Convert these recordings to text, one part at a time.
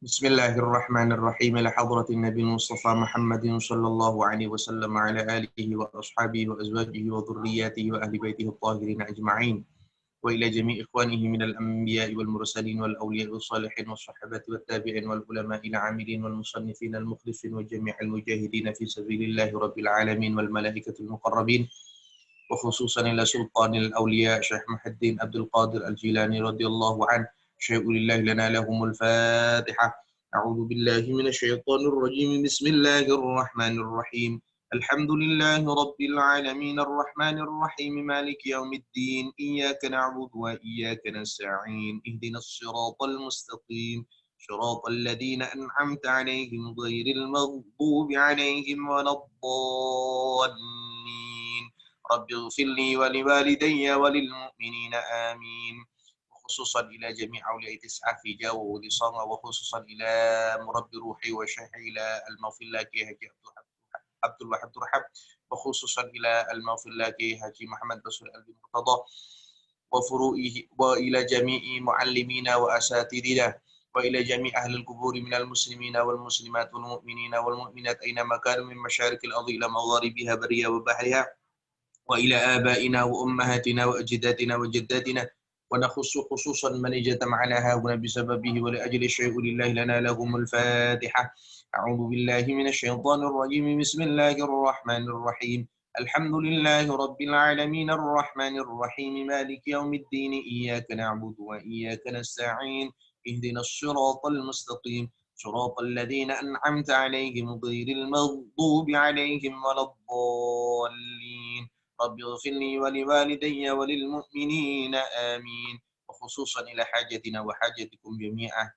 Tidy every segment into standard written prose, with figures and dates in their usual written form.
بسم الله الرحمن الرحيم إلى حضرة النبي المصطفى محمد صلى الله عليه وسلم وعلى آله وأصحابه وأزواجه وذرياته وأهل بيته الطاهرين أجمعين وإلى جميع إخوانه من الأنبياء والمرسلين والأولياء والصالحين والصحابة والتابعين والعلماء العاملين والمصنفين المخلصين وجميع المجاهدين في سبيل الله رب العالمين والملائكة المقربين وخصوصا إلى سلطان الأولياء شيخ محي الدين عبد القادر الجيلاني رضي الله عنه شيء لله لنا لهم الفاتحة. أعوذ بالله من الشيطان الرجيم بسم الله الرحمن الرحيم. الحمد لله رب العالمين الرحمن الرحيم مالك يوم الدين إياك نعبد وإياك نستعين اهدنا الصراط المستقيم صراط الذين أنعمت عليهم غير المغضوب عليهم ولا الضالين. رب اغفر لي ولوالدي وللمؤمنين آمين. وخصوصا إلى جميع أولياء تسعة في جو ولصامة وخصوصا إلى مربي روحي وشيخي إلى المغفر لك حجي عبد الواحد رحب وخصوصا إلى المغفر لك حجي محمد بصير قلبي مرتضى وفروئه وإلى جميع معلمينا وأساتذتنا وإلى جميع أهل القبور من المسلمين والمسلمات والمؤمنين والمؤمنات أينما كانوا من مشارق الأرض إلى مغاربها بريها وبحرها وإلى آبائنا وأمهاتنا وأجدادنا وجداتنا ونخص خصوصا من اجتمعنا هنا بسببه ولأجل الشيء لله لنا لهم الفاتحة. أعوذ بالله من الشيطان الرجيم بسم الله الرحمن الرحيم. الحمد لله رب العالمين الرحمن الرحيم مالك يوم الدين إياك نعبد وإياك نستعين اهدنا الصراط المستقيم صراط الذين أنعمت عليهم غير المغضوب عليهم ولا الضالين. رب اغفر لي ولوالدي وللمؤمنين آمين. وخصوصا إلى حاجتنا وحاجتكم جميعا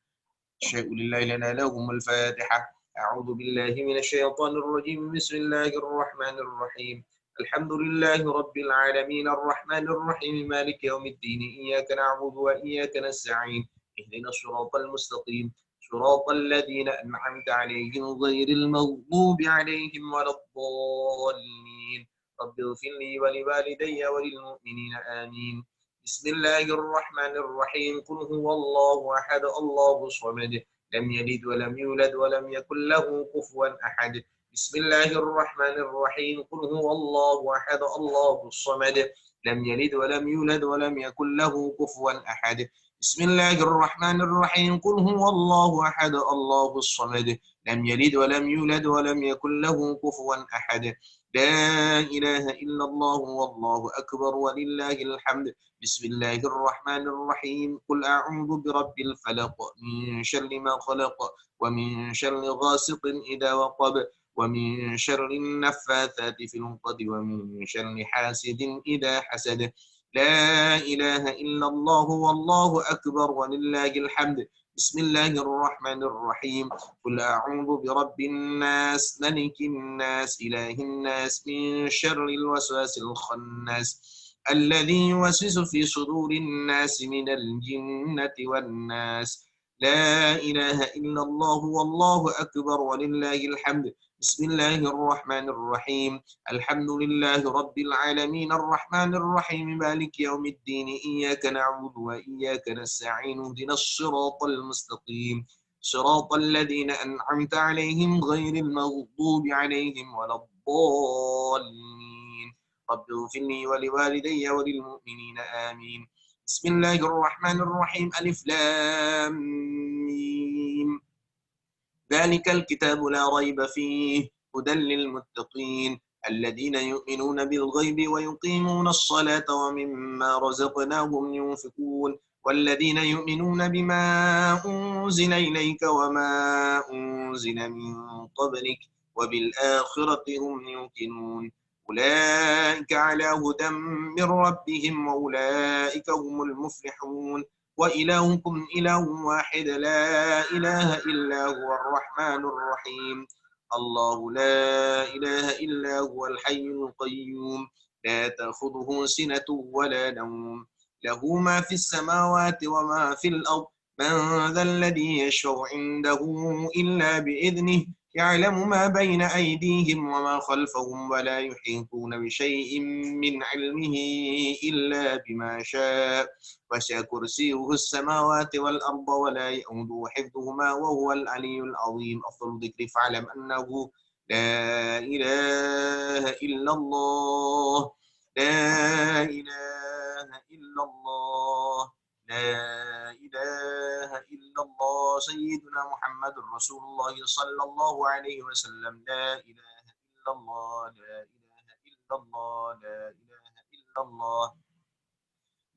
الشيء لله لنا لهم الفاتحة. أعوذ بالله من الشيطان الرجيم بسم الله الرحمن الرحيم. الحمد لله رب العالمين الرحمن الرحيم مالك يوم الدين إياك نعبد وإياك نستعين اهدنا الصراط المستقيم صراط الذين أنعمت عليهم غير المغضوب عليهم ولا الضالين. رب اغفر لي ولوالدي وللمؤمنين آمين. بسم الله الرحمن الرحيم قل هو الله أحد الله الصمد لم يلد ولم يولد ولم يكن له كفوا أحد. بسم الله الرحمن الرحيم قل هو الله أحد الله الصمد لم يلد ولم يولد ولم يكن له كفوا أحد. بسم الله الرحمن الرحيم قل هو الله أحد الله الصمد لم يلد ولم يولد ولم يكن له كفوا أحد. لا إله إلا الله والله أكبر ولله الحمد. بسم الله الرحمن الرحيم قل أعوذ برب الفلق من شر ما خلق ومن شر غاسق إذا وقب ومن شر النفاثات في العقد ومن شر حاسد إذا حسد. لا إله إلا الله والله أكبر ولله الحمد. بسم الله الرحمن الرحيم قل أعوذ برب الناس ملك الناس إله الناس من شر الوسواس الخناس الذي يوسوس في صدور الناس من الجنة والناس. لا إله إلا الله والله أكبر ولله الحمد. بسم الله الرحمن الرحيم الحمد لله رب العالمين الرحمن الرحيم مالك يوم الدين إياك نعبد وإياك نستعين اهدنا الصراط المستقيم صراط الذين أنعمت عليهم غير المغضوب عليهم ولا الضالين. رب اغفر لي ولوالدي وللمؤمنين آمين. بسم الله الرحمن الرحيم ألف لام ميم ذلك الكتاب لا ريب فيه هدى للمتقين الذين يؤمنون بالغيب ويقيمون الصلاة ومما رزقناهم ينفقون والذين يؤمنون بما أنزل إليك وما أنزل من قبلك وبالآخرة هم يوقنون أولئك على هدى من ربهم وأولئك هم المفلحون. وإلهكم إله واحد لا إله إلا هو الرحمن الرحيم الله لا إله إلا هو الحي القيوم لا تأخذه سنة ولا نوم له ما في السماوات وما في الأرض من ذا الذي يشفع عنده إلا بإذنه يعلم ما بين أيديهم وما خلفهم ولا يحيطون بشيء من علمه إلا بما شاء وسع كرسيه السماوات والأرض ولا يؤوده حفظهما وهو العلي العظيم أفضل الذكر فاعلم أنه لا إله إلا الله لا إله إلا الله لا إله إلا الله سيدنا محمد رسول الله صلى الله عليه وسلم لا إله إلا الله لا إله إلا الله لا إله إلا الله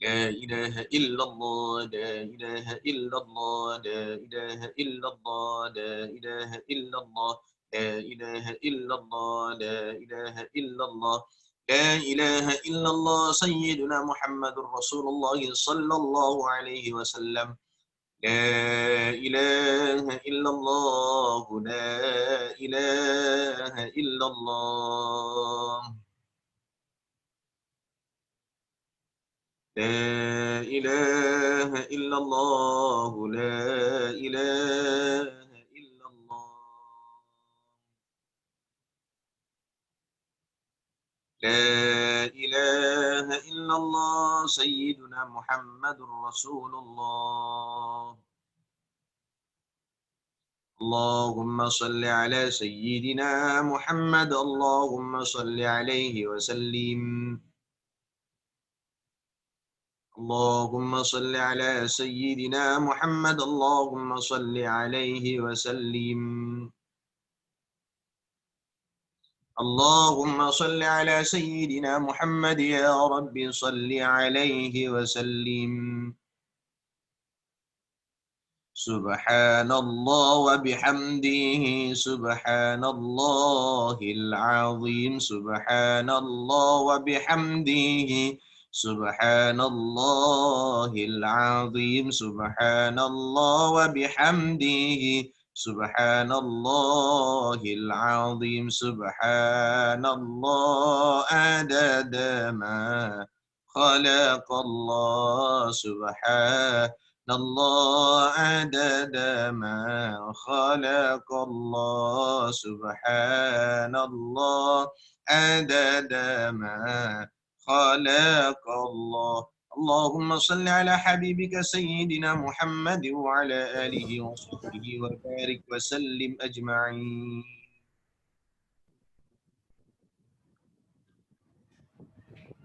لا إله إلا الله لا إله إلا الله لا إله إلا الله لا إله إلا الله لا إله إلا الله لا إله إلا الله لا إله إلا الله سيدنا محمد رسول الله صلى الله عليه وسلم لا إله إلا الله لا إله إلا الله لا إله إلا الله لا إله إلا الله لا إله إلا الله سيدنا محمد رسول الله اللهم صل على سيدنا محمد اللهم صل عليه وسلم اللهم صل على سيدنا محمد اللهم صل عليه وسلم اللهم صل على سيدنا محمد يا رب صل عليه وسلم سبحان الله وبحمده سبحان الله العظيم سبحان الله وبحمده سبحان الله العظيم سبحان الله وبحمده سبحان الله العظيم سبحان الله عدد ما خلق الله سبحان الله عدد ما خلق الله سبحان الله عدد ما خلق الله اللهم صل على حبيبك سيدنا محمد وعلى آله وصحبه وبارك وسلم أجمعين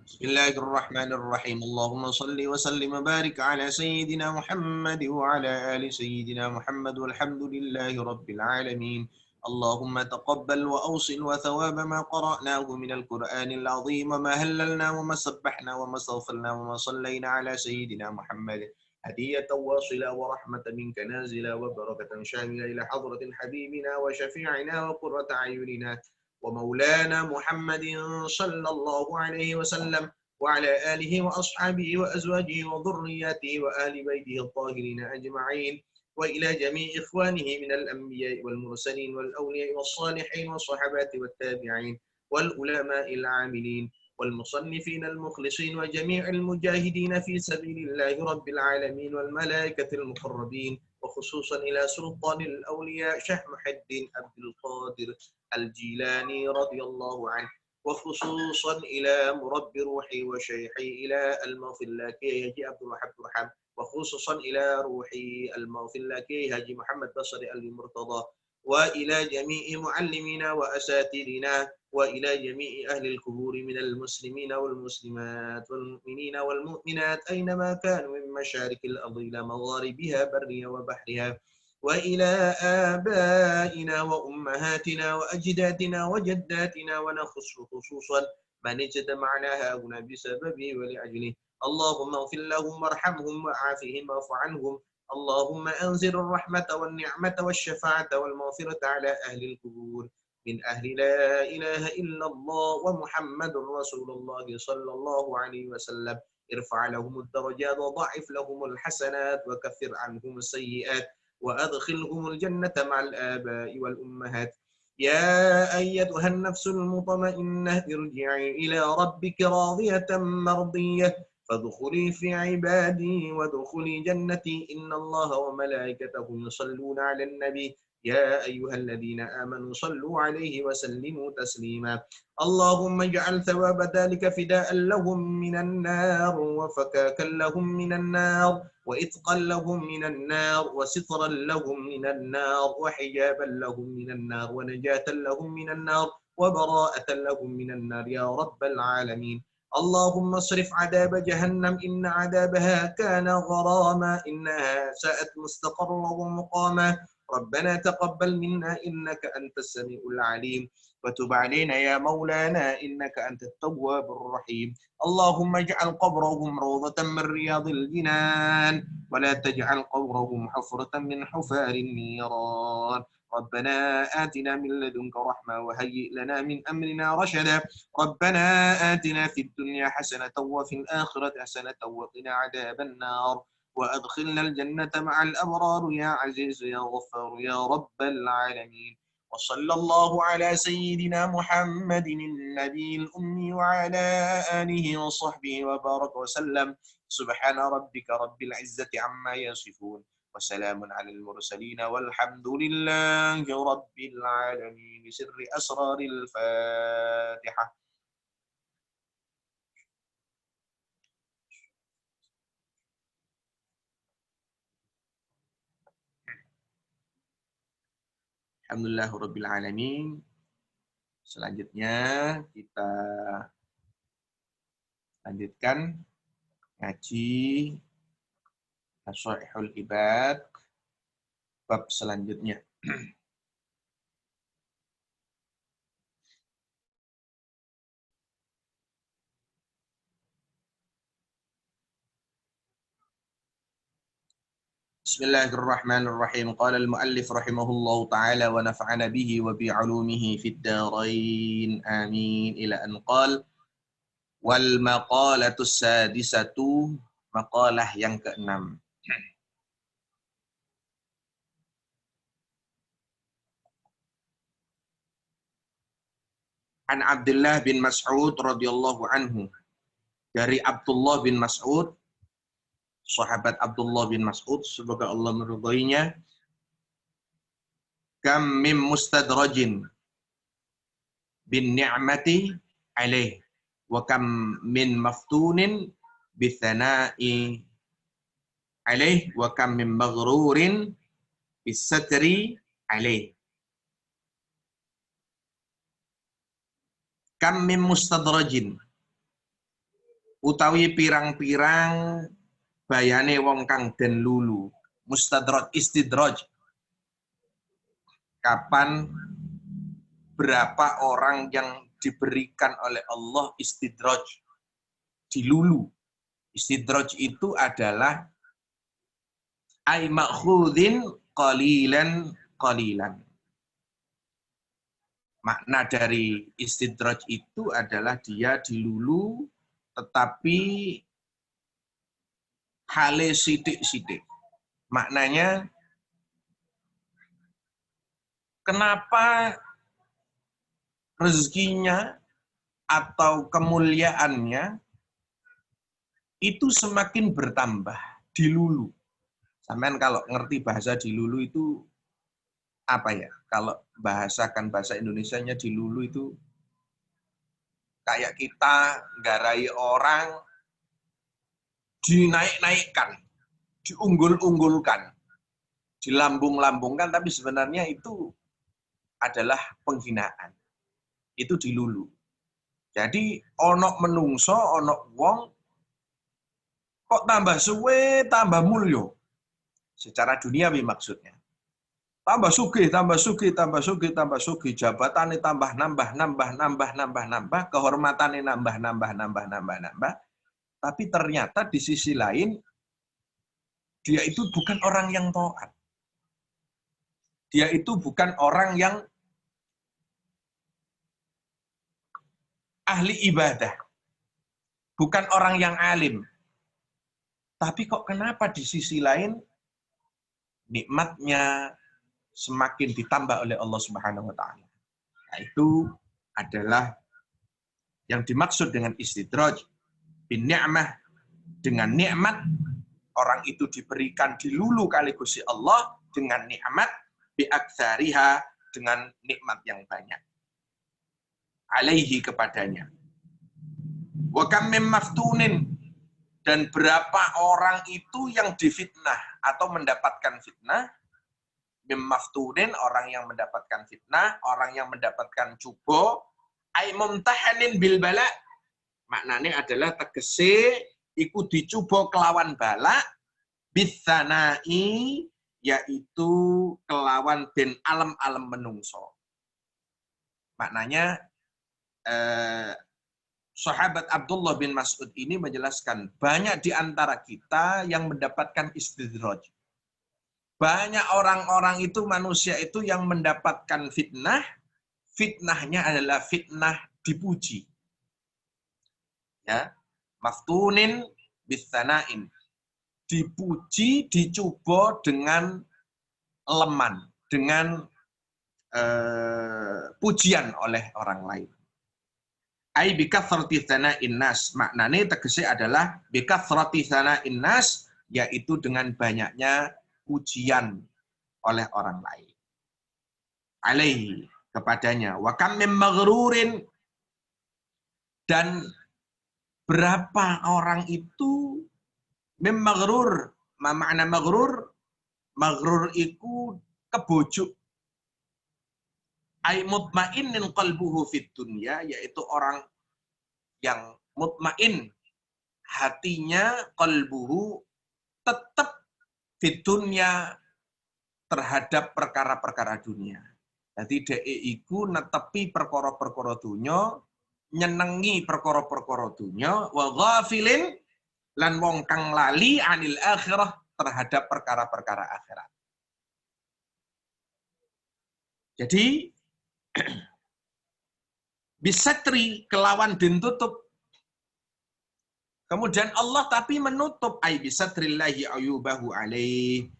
بسم الله الرحمن الرحيم اللهم صل وسلم وبارك على سيدنا محمد وعلى آل سيدنا محمد والحمد لله رب العالمين اللهم تقبل وأوصل وثواب ما قرأناه من القرآن العظيم وما هللنا وما سبحنا وما استغفرنا وما صلينا على سيدنا محمد هدية واصلة ورحمة منك نازلة وبركة شاملة إلى حضرة حبيبنا وشفيعنا وقرة أعيننا ومولانا محمد صلى الله عليه وسلم وعلى آله وأصحابه وأزواجه وذرياته وآل بيته الطاهرين أجمعين وإلى جميع إخوانه من الأنبياء والمرسلين والأولياء والصالحين والصحابة والتابعين والعلماء العاملين والمصنفين المخلصين وجميع المجاهدين في سبيل الله رب العالمين والملائكة المقربين وخصوصا إلى سلطان الأولياء شيخ محي الدين عبد القادر الجيلاني رضي الله عنه وخصوصا إلى مربي روحي وشيخي إلى المغفر لك يجي عبد الوهاب برحم وخصوصا إلى روحي المغفر لك هاجي محمد بصري المرتضى وإلى جميع معلمينا وأساتذتنا وإلى جميع أهل القبور من المسلمين والمسلمات والمؤمنين والمؤمنات أينما كانوا من مشارق الأرض إلى مغاربها برها وبحرها وإلى آبائنا وأمهاتنا وأجدادنا وجداتنا ونخص خصوصا من اجتمعنا هنا بسببه ولأجله اللهم اغفر لهم وارحمهم وعافهم واعف عنهم اللهم أنزل الرحمة والنعمة والشفاعة والمغفرة على أهل القبور من أهل لا إله إلا الله ومحمد رسول الله صلى الله عليه وسلم ارفع لهم الدرجات وضاعف لهم الحسنات وكفر عنهم السيئات وأدخلهم الجنة مع الآباء والأمهات يا أيتها النفس المطمئنة ارجعي إلى ربك راضية مرضية فادخلي في عبادي وادخلي جنتي إن الله وملائكته يصلون على النبي يا أيها الذين آمنوا صلوا عليه وسلموا تسليما اللهم اجعل ثواب ذلك فداء لهم من النار وفكاكا لهم من النار وإثقا لهم من النار وسترا لهم من النار وحجابا لهم من النار ونجاة لهم من النار وبراءة لهم من النار يا رب العالمين اللهم اصرف عذاب جهنم إن عذابها كان غراما إنها ساءت مستقرا ومقاما ربنا تقبل منا إنك أنت السميع العليم وتب علينا يا مولانا إنك أنت التواب الرحيم اللهم اجعل قبرهم روضة من رياض الجنان ولا تجعل قبرهم حفرة من حفار النيران ربنا آتنا من لدنك رحمة وهيئ لنا من أمرنا رشدا ربنا آتنا في الدنيا حسنة وفي الآخرة حسنة وقنا عذاب النار وأدخلنا الجنة مع الأبرار يا عزيز يا غفار يا رب العالمين وصلى الله على سيدنا محمد النبي الأمي وعلى آله وصحبه وبارك وسلم سبحان ربك رب العزة عما يصفون وسلام على المرسلين والحمد لله رب العالمين بسر أسرار الفاتحة. Alhamdulillahirabbil alamin. Selanjutnya kita lanjutkan ngaji Nashaihul Ibad bab selanjutnya. Bismillahirrahmanirrahim. Qala al-muallif rahimahullahu taala wa nafa'ana bihi wa bi 'ulumihi fid dharain. Amin. Ila an qala wal maqalatu sadisatu, maqalah yang keenam. An Abdullah bin Mas'ud radhiyallahu anhu. Dari Abdullah bin Mas'ud, sahabat Abdullah bin Mas'ud, semoga Allah meridhoinya. Kam mim mustadrajin bin ni'mati alaih wa kam min maftunin bithana'i alaih wa kam min maghrurin bisatri alaih. Kam min mustadrajin, utawi pirang-pirang bayane wong kang den lulu. Mustadraj, istidraj. Kapan berapa orang yang diberikan oleh Allah istidraj, dilulu. Istidraj itu adalah ay ma'khudhin qalilan qalilan. Makna dari istidraj itu adalah dia dilulu tetapi hale sidik-sidik. Maknanya, kenapa rezekinya atau kemuliaannya itu semakin bertambah, dilulu. Sampean kalau ngerti bahasa dilulu itu apa ya? Kalau bahasakan bahasa Indonesianya dilulu itu kayak kita nggarai orang dinaik-naikkan, diunggul-unggulkan, dilambung-lambungkan, tapi sebenarnya itu adalah penghinaan. Itu dilulu. Jadi onok menungso, onok wong kok tambah suwe, tambah mulyo. Secara duniawi maksudnya. Tambah sugih, tambah sugih, tambah sugih, tambah sugih. Jabatannya tambah nambah, kehormatannya nambah. Tapi ternyata di sisi lain, dia itu bukan orang yang taat. Dia itu bukan orang yang ahli ibadah. Bukan orang yang alim. Tapi kok kenapa di sisi lain nikmatnya semakin ditambah oleh Allah Subhanahu wa taala. Nah, itu adalah yang dimaksud dengan istidraj bin ni'mah, dengan nikmat orang itu diberikan dilulu kali Gusti Allah dengan nikmat biaktsariha, dengan nikmat yang banyak. Alaihi, kepadanya. Wa kam mim maftunin, dan berapa orang itu yang difitnah atau mendapatkan fitnah. Mim maftunin, orang yang mendapatkan fitnah, orang yang mendapatkan cubo. Ai mumtahanin bil bala, maknanya adalah tegese iku dicuba kelawan bala, bisanai, yaitu kelawan den alam-alam menungso. Maknanya sahabat Abdullah bin Mas'ud ini menjelaskan, banyak di antara kita yang mendapatkan istidraj. Banyak orang-orang itu, manusia itu yang mendapatkan fitnah, fitnahnya adalah fitnah dipuji. Ya, maftunin bisanain, dipuji, dicoba dengan leman, dengan pujian oleh orang lain. Ai bikathrati tsana'in nas, maknane tegese adalah bikathrati tsana'in nas, yaitu dengan banyaknya pujian oleh orang lain. Alaihi, kepadanya. Wa kam mim maghrurin, dan berapa orang itu mim maghrur, makna maghrur, maghrur iku kebujuk. Ai mutmainnin qalbuhu fid dunya, yaitu orang yang mutmain hatinya, qalbuhu tetap fid dunya, terhadap perkara-perkara dunia. Jadi dhek iku netepi perkara-perkara dunya, nyenengi perkara-perkara dunya, wa ghafilin, lan wong kang lali anil akhirah, terhadap perkara-perkara akhirat. Jadi bisatri, kelawan den tutup. Kemudian Allah tapi menutup, ai bisatrillahi ayubahu alaih.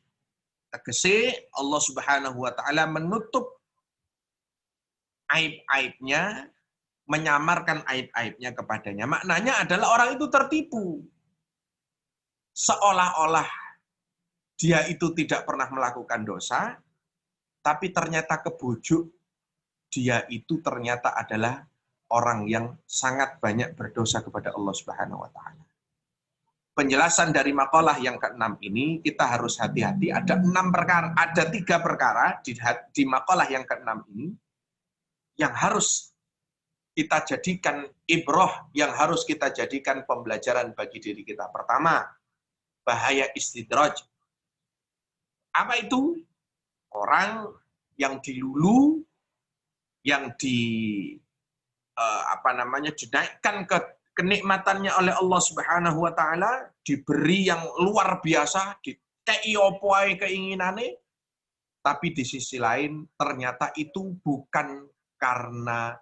Tegese Allah Subhanahu wa taala menutup aib-aibnya, menyamarkan aib-aibnya kepadanya. Maknanya adalah orang itu tertipu. Seolah-olah dia itu tidak pernah melakukan dosa, tapi ternyata kebujuk, dia itu ternyata adalah orang yang sangat banyak berdosa kepada Allah Subhanahu wa taala. Penjelasan dari makalah yang ke-6 ini, kita harus hati-hati. Ada 6 perkara, ada 3 perkara di makalah yang ke-6 ini yang harus kita jadikan ibroh, yang harus kita jadikan pembelajaran bagi diri kita. Pertama, bahaya istidraj. Apa itu? Orang yang dilulu, yang dinaikkan ke kenikmatannya oleh Allah Subhanahu wa taala, diberi yang luar biasa, dikei opo ae keinginane, tapi di sisi lain ternyata itu bukan karena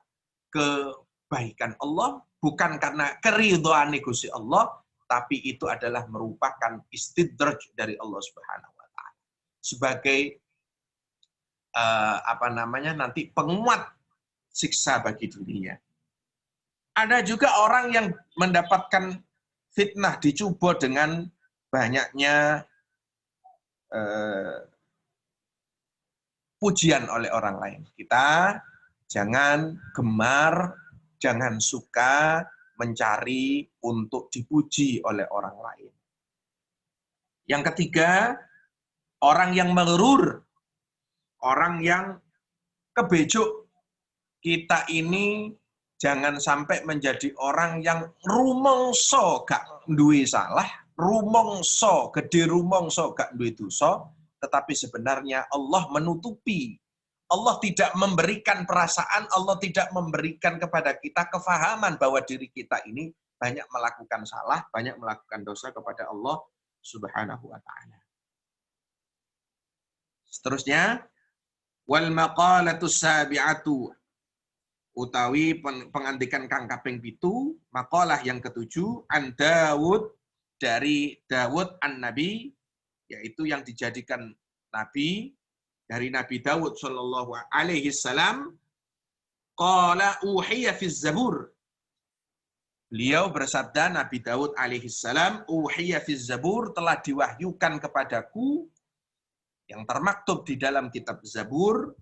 kebaikan Allah, bukan karena keridhaan Gusti Allah, tapi itu adalah merupakan istidraj dari Allah Subhanahu wa taala. Sebagai nanti penguat siksa bagi dirinya. Ada juga orang yang mendapatkan fitnah, dicoba dengan banyaknya pujian oleh orang lain. Kita jangan gemar, jangan suka mencari untuk dipuji oleh orang lain. Yang ketiga, orang yang maghrur, orang yang kebejuk. Kita ini jangan sampai menjadi orang yang rumangsa gak duwe salah, rumangsa gede, rumangsa gak duwe dosa, tetapi sebenarnya Allah menutupi. Allah tidak memberikan perasaan, Allah tidak memberikan kepada kita kefahaman bahwa diri kita ini banyak melakukan salah, banyak melakukan dosa kepada Allah Subhanahu wa taala. Seterusnya, wal maqalatus sabi'atu, utawi pengantikan kang kaping 7, makalah yang ke-7, an Dawud, dari Dawud an-Nabi, yaitu yang dijadikan nabi dari Nabi Dawud sallallahu alaihi wasallam. Qala uhiya fi Zabur. Beliau bersabda, Nabi Dawud alaihi salam, uhiya fi Zabur, telah diwahyukan kepadaku yang termaktub di dalam kitab Zabur,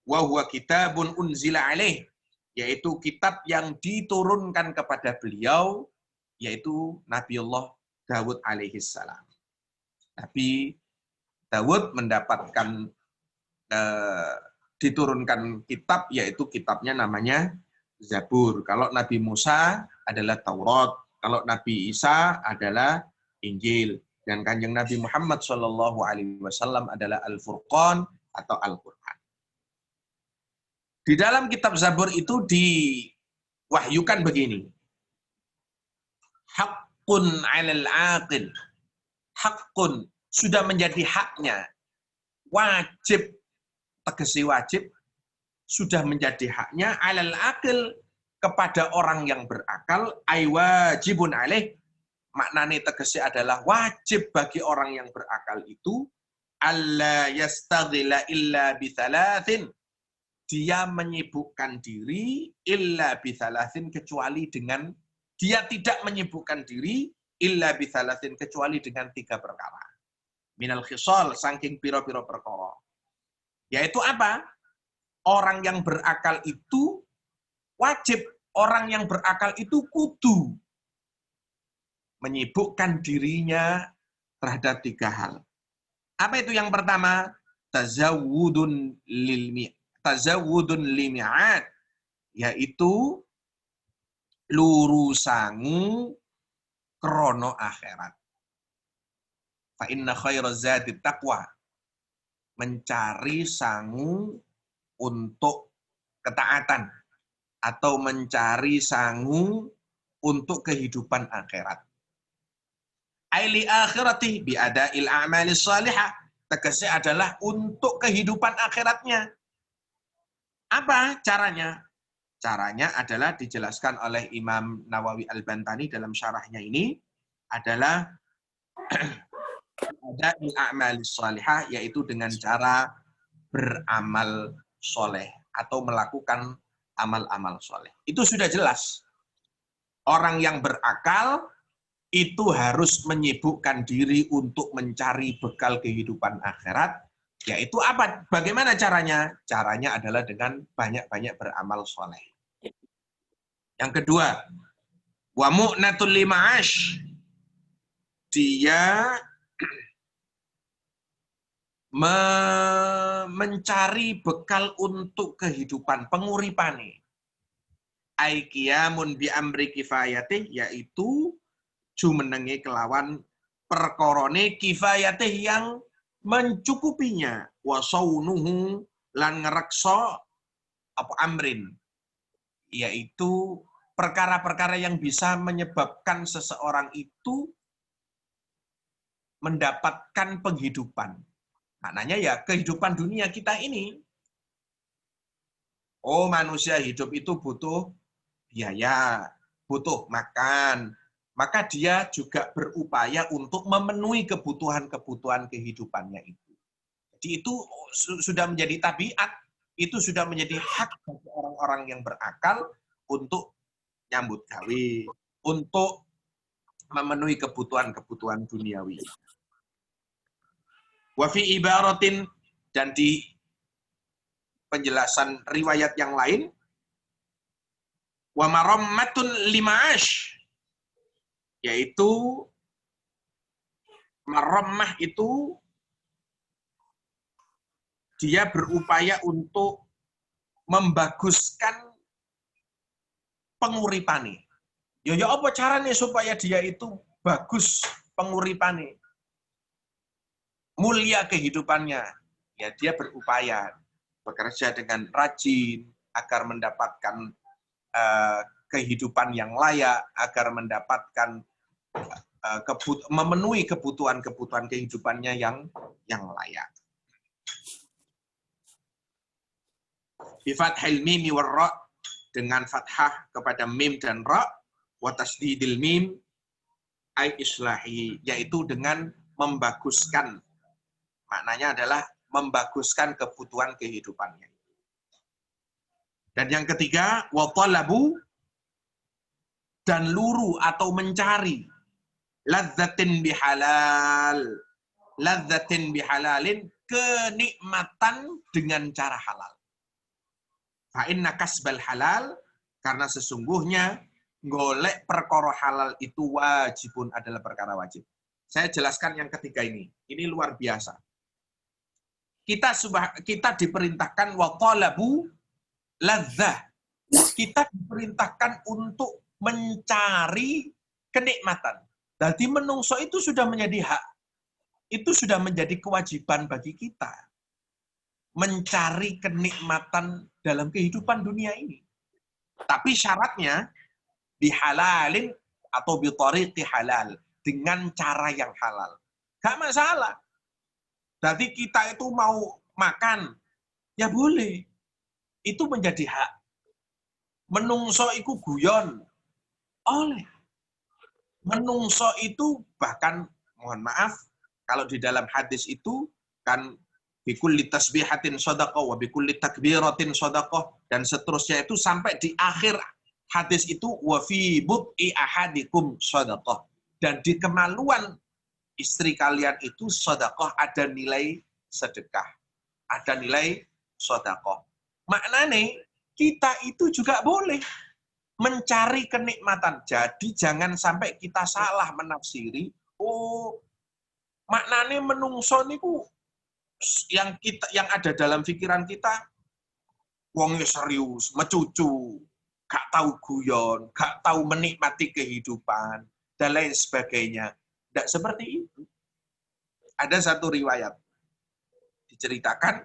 wa huwa kitabun unzila alaih, yaitu kitab yang diturunkan kepada beliau, yaitu Nabiullah Dawud alaihi salam. Nabi Dawud mendapatkan diturunkan kitab, yaitu kitabnya namanya Zabur. Kalau Nabi Musa adalah Taurat, kalau Nabi Isa adalah Injil, dan Kanjeng Nabi Muhammad SAW adalah Al-Furqan atau Al-Quran. Di dalam kitab Zabur itu diwahyukan begini. Haqqun 'alal 'aqil. Haqqun, sudah menjadi haknya. Wajib, tegesi wajib, sudah menjadi haknya 'alal 'aqil, kepada orang yang berakal, ay wajibun alaih, maknanya tegesi adalah wajib bagi orang yang berakal itu, alla yastaghila illa bithalathin, dia menyibukkan diri illa bithalathin, kecuali dengan, dia tidak menyibukkan diri illa bithalathin, kecuali dengan 3 perkara. Minal khisal, saking piro-piro perkara. Yaitu apa? Orang yang berakal itu wajib, orang yang berakal itu kudu menyibukkan dirinya terhadap 3 hal. Apa itu yang pertama? Tazawwudun limi'ad, yaitu luru sangu krono akhirat. Fa inna khairaz zati taqwa, mencari sangu untuk ketaatan atau mencari sangu untuk kehidupan akhirat. Aili akhirati bi ada'il a'malis salihah, tegasnya adalah untuk kehidupan akhiratnya. Apa caranya? Caranya adalah dijelaskan oleh Imam Nawawi Al-Bantani dalam syarahnya ini adalah ada'il a'malis salihah, yaitu dengan cara beramal soleh atau melakukan amal-amal soleh. Itu sudah jelas. Orang yang berakal itu harus menyibukkan diri untuk mencari bekal kehidupan akhirat. Yaitu apa? Bagaimana caranya? Caranya adalah dengan banyak-banyak beramal soleh. Yang kedua, wa mu'natul lima'ash, dia mencari bekal untuk kehidupan, penguripane. Ai qiyamun bi amri kifayatih, yaitu jumenenge kelawan perkorone kifayatih yang mencukupinya, wa saunuhu lan ngrekso apa amrin, yaitu perkara-perkara yang bisa menyebabkan seseorang itu mendapatkan penghidupan. Maknanya ya kehidupan dunia kita ini. Oh, manusia hidup itu butuh biaya, butuh makan. Maka dia juga berupaya untuk memenuhi kebutuhan-kebutuhan kehidupannya itu. Jadi itu sudah menjadi tabiat, itu sudah menjadi hak bagi orang-orang yang berakal untuk nyambut gawe, untuk memenuhi kebutuhan-kebutuhan duniawi. Wa fi ibaratin, dan di penjelasan riwayat yang lain, wa marammatun lima'ash, yaitu marammah itu dia berupaya untuk membaguskan penguripane. Ya apa caranya supaya dia itu bagus penguripane? Mulia kehidupannya, ya dia berupaya bekerja dengan rajin agar mendapatkan kehidupan yang layak, agar mendapatkan memenuhi kebutuhan-kebutuhan kehidupannya yang layak. Bi fathil mim war ra, dengan fathah kepada mim dan ra, wa tasdidil mim ai islahi, yaitu dengan membaguskan. Maknanya adalah membaguskan kebutuhan kehidupannya. Dan yang ketiga, wa talabu, dan luru atau mencari, ladzatin bihalal, ladzatin bihalalin, kenikmatan dengan cara halal. Fa inna kasbal halal, karena sesungguhnya golek perkara halal itu wajibun, adalah perkara wajib. Saya jelaskan yang ketiga ini. Ini luar biasa. Kita diperintahkan wa talabu ladzah. Kita diperintahkan untuk mencari kenikmatan. Jadi menungso itu sudah menjadi hak. Itu sudah menjadi kewajiban bagi kita. Mencari kenikmatan dalam kehidupan dunia ini. Tapi syaratnya dihalalin atau bitariqi halal. Dengan cara yang halal. Gak masalah. Jadi kita itu mau makan, ya boleh. Itu menjadi hak. Menungso iku guyon, oleh. Menungso itu bahkan, mohon maaf, kalau di dalam hadis itu, kan bikulli tasbihatin shadaqah, wa bikulli takbiratin shadaqah, dan seterusnya itu sampai di akhir hadis itu, wa fi bud'i ahadikum shadaqah. Dan di kemaluan istri kalian itu sedekah, ada nilai sedekah. Ada nilai sedekah. Maknanya kita itu juga boleh mencari kenikmatan. Jadi jangan sampai kita salah menafsiri, oh maknanya menungso niku yang ada dalam pikiran kita, wongnya serius, mecucu, gak tahu guyon, gak tahu menikmati kehidupan, dan lain sebagainya. Tidak seperti itu. Ada satu riwayat diceritakan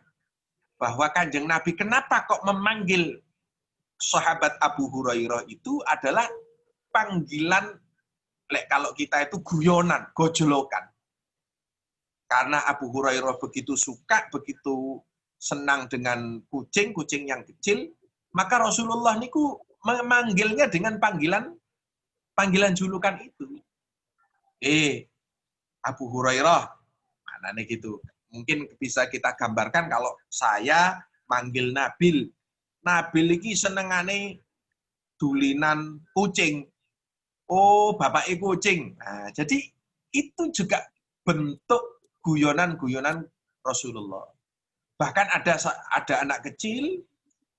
bahwa Kanjeng Nabi kenapa kok memanggil sahabat Abu Hurairah itu adalah panggilan, kalau kita itu guyonan, gojolokan. Karena Abu Hurairah begitu suka, begitu senang dengan kucing yang kecil, maka Rasulullah niku memanggilnya dengan panggilan julukan itu. Abu Hurairah, mana nih gitu. Mungkin bisa kita gambarkan kalau saya manggil Nabil. Nabil iki senengane dulinan kucing. Oh, bapake kucing. Nah, jadi itu juga bentuk guyonan-guyonan Rasulullah. Bahkan ada anak kecil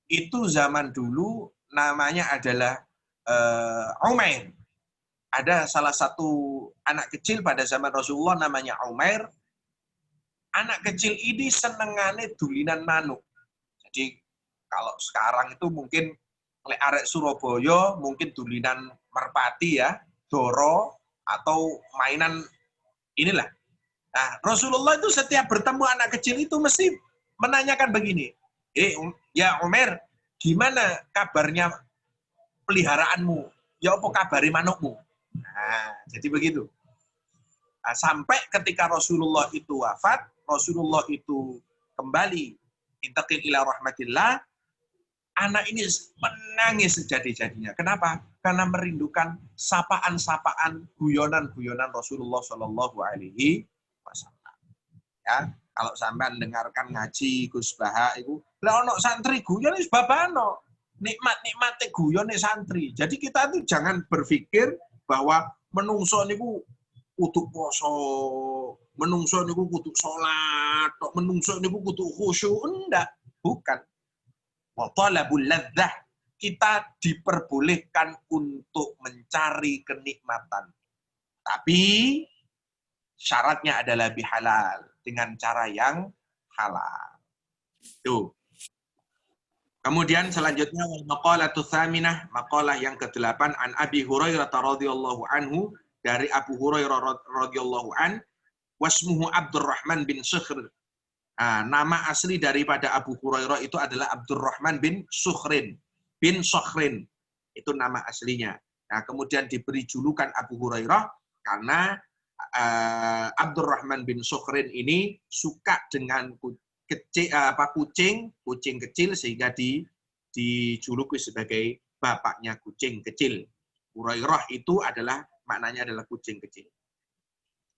itu zaman dulu namanya adalah Umair. Ada salah satu anak kecil pada zaman Rasulullah namanya Umair. Anak kecil ini senengane dulinan manuk. Jadi kalau sekarang itu mungkin arek Surabaya mungkin dulinan merpati ya, doro atau mainan inilah. Nah, Rasulullah itu setiap bertemu anak kecil itu mesti menanyakan begini. Ya Umair, gimana kabarnya peliharaanmu? Ya apa kabari manukmu? Nah, jadi begitu. Nah, sampai ketika Rasulullah itu wafat, Rasulullah itu kembali intaqil ila rahmatillah, anak ini menangis sejadi-jadinya. Kenapa? Karena merindukan sapaan-sapaan, guyonan-guyonan Rasulullah Shallallahu Alaihi Wasallam. Ya, kalau sampean dengarkan ngaji Gus Baha itu, lah ono santri guyon wis babano. Nikmat-nikmate guyone santri. Jadi kita tuh jangan berpikir bahwa menungso niku kudu poso, menungso niku kudu salat, menungso niku kudu khusyuk, enggak, bukan. Wa talabul ladzah, kita diperbolehkan untuk mencari kenikmatan. Tapi syaratnya adalah bihalal, dengan cara yang halal. Tuh. Kemudian selanjutnya maqalatu tsaminah, maqalah yang ke-8 an Abi Hurairah radhiyallahu anhu, dari Abu Hurairah radhiyallahu an, wasmuhu Abdurrahman bin Sukhr. Nah, nama asli daripada Abu Hurairah itu adalah Abdurrahman bin Sukhrin. Itu nama aslinya. Nah, kemudian diberi julukan Abu Hurairah karena Abdurrahman bin Sukhrin ini suka dengan kucing kecil, sehingga dijuluki sebagai bapaknya kucing kecil. Hurairah itu adalah maknanya adalah kucing kecil.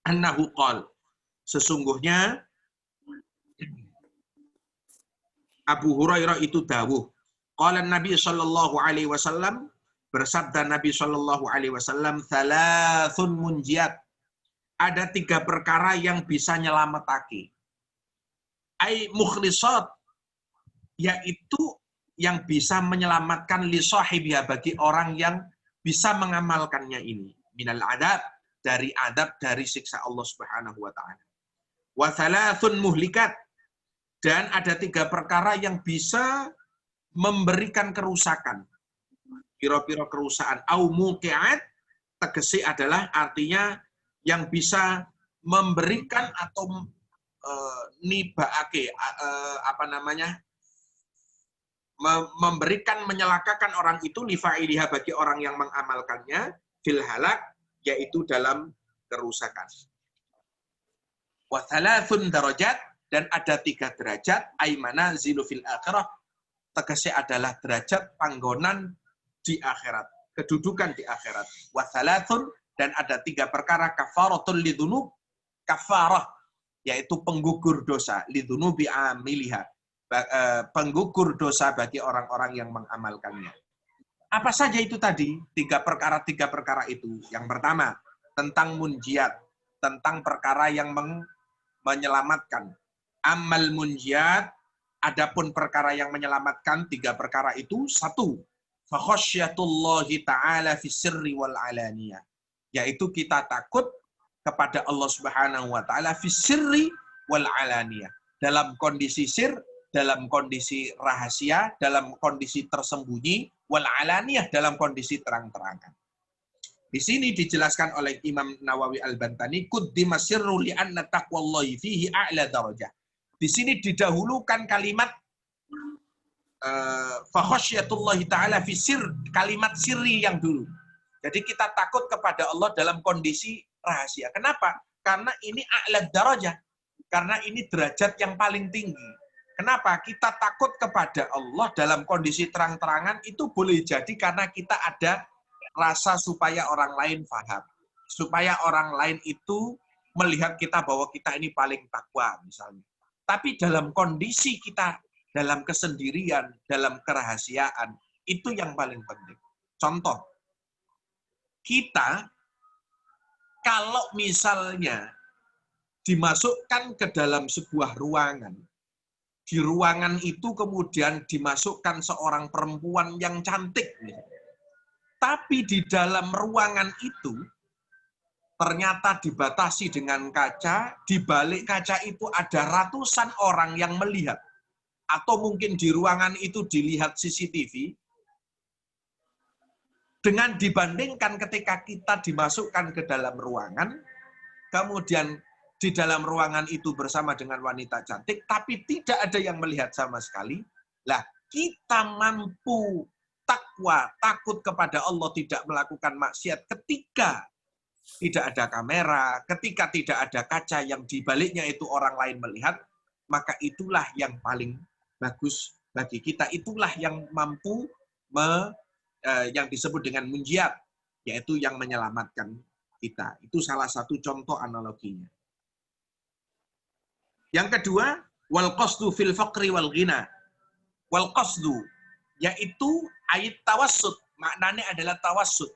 Annahu qol, sesungguhnya Abu Hurairah itu dawuh, qala Nabi sallallahu alaihi wasallam, bersabda Nabi sallallahu alaihi wasallam, thalathun munjiat, ada 3 perkara yang bisa nyelametake. Ai mukhlisat, yaitu yang bisa menyelamatkan li sahibiha, bagi orang yang bisa mengamalkannya ini. Minal adab, dari adab, dari siksa Allah Subhanahu wa taala. Wa thalathun muhlikat, dan ada 3 perkara yang bisa memberikan kerusakan. Piro-piro kerusakan. Au muqiat, tegese adalah artinya yang bisa memberikan atau nibaake, memberikan, menyelakakan orang itu lifailiha, bagi orang yang mengamalkannya, fil halak, yaitu dalam kerusakan. Wa thalathun darajat, dan ada 3 derajat, aimana zilu fil akhirah, tegese adalah derajat panggonan di akhirat, kedudukan di akhirat. Wa thalathun, dan ada 3 perkara kafaratul lidzunub, kafarah, yaitu penggugur dosa, lidzunubi amiliha, penggugur dosa bagi orang-orang yang mengamalkannya. Apa saja itu tadi? 3 perkara itu. Yang pertama, tentang munjiat, tentang perkara yang menyelamatkan. Amal munjiat, adapun perkara yang menyelamatkan, 3 perkara itu. 1, fa khasyatullahi ta'ala fis sirri wal alaniyah, yaitu kita takut kepada Allah Subhanahu wa taala fis sirri wal alaniyah, dalam kondisi sir, dalam kondisi rahasia, dalam kondisi tersembunyi, wal alaniyah, dalam kondisi terang-terangan. Di sini dijelaskan oleh Imam Nawawi Al-Bantani, quddima sirru li anna taqwallahi fihi a'la darajah. Di sini didahulukan kalimat fa khasyatullahi ta'ala fi sir, kalimat sirri yang dulu. Jadi kita takut kepada Allah dalam kondisi rahasia. Kenapa? Karena ini a'la darajah. Karena ini derajat yang paling tinggi. Kenapa? Kita takut kepada Allah dalam kondisi terang-terangan, itu boleh jadi karena kita ada rasa supaya orang lain paham. Supaya orang lain itu melihat kita bahwa kita ini paling takwa misalnya. Tapi dalam kondisi kita, dalam kesendirian, dalam kerahasiaan, itu yang paling penting. Contoh, kita kalau misalnya dimasukkan ke dalam sebuah ruangan, di ruangan itu kemudian dimasukkan seorang perempuan yang cantik, tapi di dalam ruangan itu ternyata dibatasi dengan kaca, di balik kaca itu ada ratusan orang yang melihat, atau mungkin di ruangan itu dilihat CCTV, dengan dibandingkan ketika kita dimasukkan ke dalam ruangan, kemudian di dalam ruangan itu bersama dengan wanita cantik, tapi tidak ada yang melihat sama sekali. Lah, kita mampu takwa, takut kepada Allah, tidak melakukan maksiat ketika tidak ada kamera, ketika tidak ada kaca yang dibaliknya itu orang lain melihat, maka itulah yang paling bagus bagi kita. Itulah yang mampu yang disebut dengan munjiat, yaitu yang menyelamatkan kita. Itu salah satu contoh analoginya. Yang kedua, wal qasdu fil faqri wal ghina. Wal qasdu, yaitu ayat tawassut, maknanya adalah tawassut.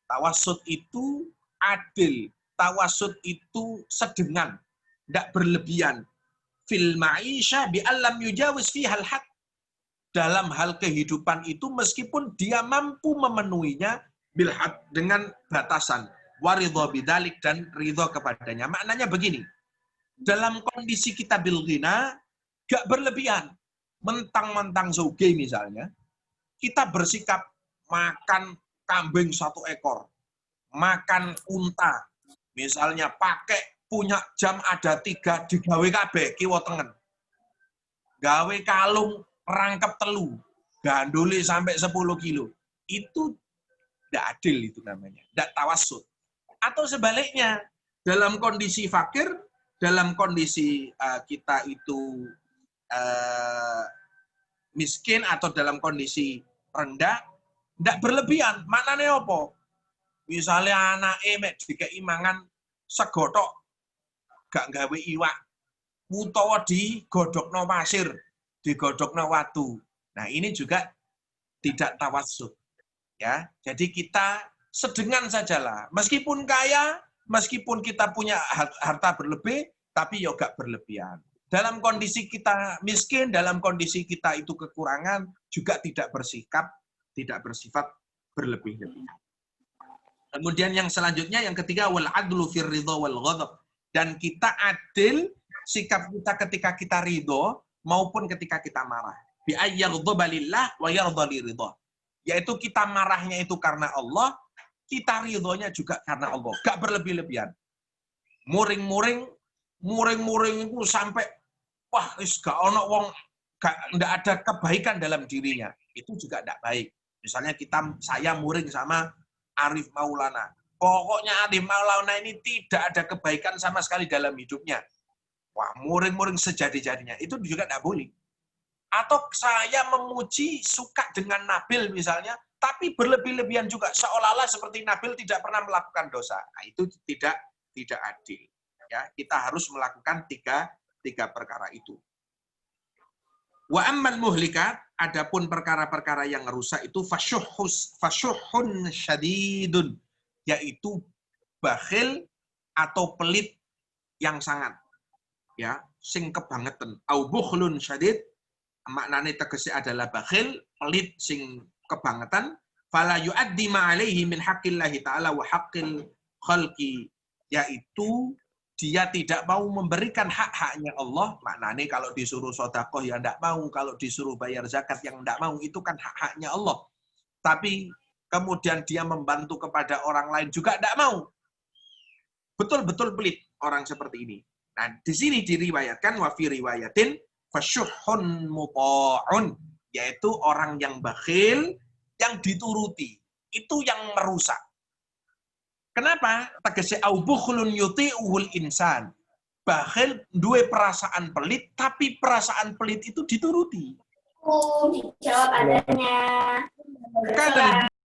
Tawassut itu adil, tawassut itu sedengan, tidak berlebihan. Fil ma'isha bi allam yujawiz fiha al-had. Dalam hal kehidupan itu meskipun dia mampu memenuhinya bilhad, dengan batasan, waridho bidalik, dan ridho kepadanya. Maknanya begini, dalam kondisi kita bilghina, gak berlebihan, mentang-mentang zoge misalnya, kita bersikap makan kambing 1 ekor, makan unta, misalnya pakai punya jam ada 3, digawe kabeh kiwa tengen, gawe kalung rangkap telu, ganduli sampai 10 kilo. Itu tidak adil, itu namanya. Tidak tawassut. Atau sebaliknya, dalam kondisi fakir, dalam kondisi kita itu miskin, atau dalam kondisi rendah, tidak berlebihan. Maknanya apa? Misalnya anake mek dikei mangan segotok, gak gawe iwak, utawa digodhogno pasir, digodhogno watu. Nah, ini juga tidak tawassut. Ya, jadi kita sedengan sajalah. Meskipun kaya, Meskipun kita punya harta berlebih, tapi ya gak berlebihan. Dalam kondisi kita miskin, dalam kondisi kita itu kekurangan, juga tidak bersifat berlebih-lebihan. Kemudian yang selanjutnya, yang ketiga, wal adlu fir ridha wal ghadab. Dan kita adil sikap kita ketika kita ridho maupun ketika kita marah. Bi ayyaghdaba lillah wa yardha li ridha. Yaitu kita marahnya itu karena Allah, kita ridhonya juga karena Allah. Gak berlebih-lebihan. Muring-muring itu sampai wah, gak ono wong, nggak ada kebaikan dalam dirinya. Itu juga tidak baik. Misalnya saya muring sama Arif Maulana. Pokoknya Arif Maulana ini tidak ada kebaikan sama sekali dalam hidupnya. Wah, muring-muring sejadi-jadinya. Itu juga tidak boleh. Atau saya memuji, suka dengan Nabil misalnya, tapi berlebih-lebihan juga. Seolah-olah seperti Nabil tidak pernah melakukan dosa. Nah, itu tidak adil. Ya, kita harus melakukan tiga perkara itu. Wa ammal muhlikat, adapun perkara-perkara yang rusak itu fasyuhun syadidun, yaitu bakhil atau pelit yang sangat, ya, sing kebangetan. Au bukhlun syadid, maknane tegese adalah bakhil, pelit sing kebangetan. Fala yu'addi ma alaihi min haqqillahi ta'ala wa haqqil khalqi, yaitu dia tidak mau memberikan hak-haknya Allah. Maknanya kalau disuruh sedekah ya tidak mau, kalau disuruh bayar zakat yang tidak mau, itu kan hak-haknya Allah. Tapi kemudian dia membantu kepada orang lain juga tidak mau. Betul-betul pelit orang seperti ini. Nah, di sini diriwayatkan wa fi riwayatin fasyuhun muta'un, yaitu orang yang bakhil yang dituruti. Itu yang merusak. Kenapa? Tegese au bukhlun yuti'uhul insan. Bakhil duwe perasaan pelit, tapi perasaan pelit itu dituruti. Dijawab adanya. Kadang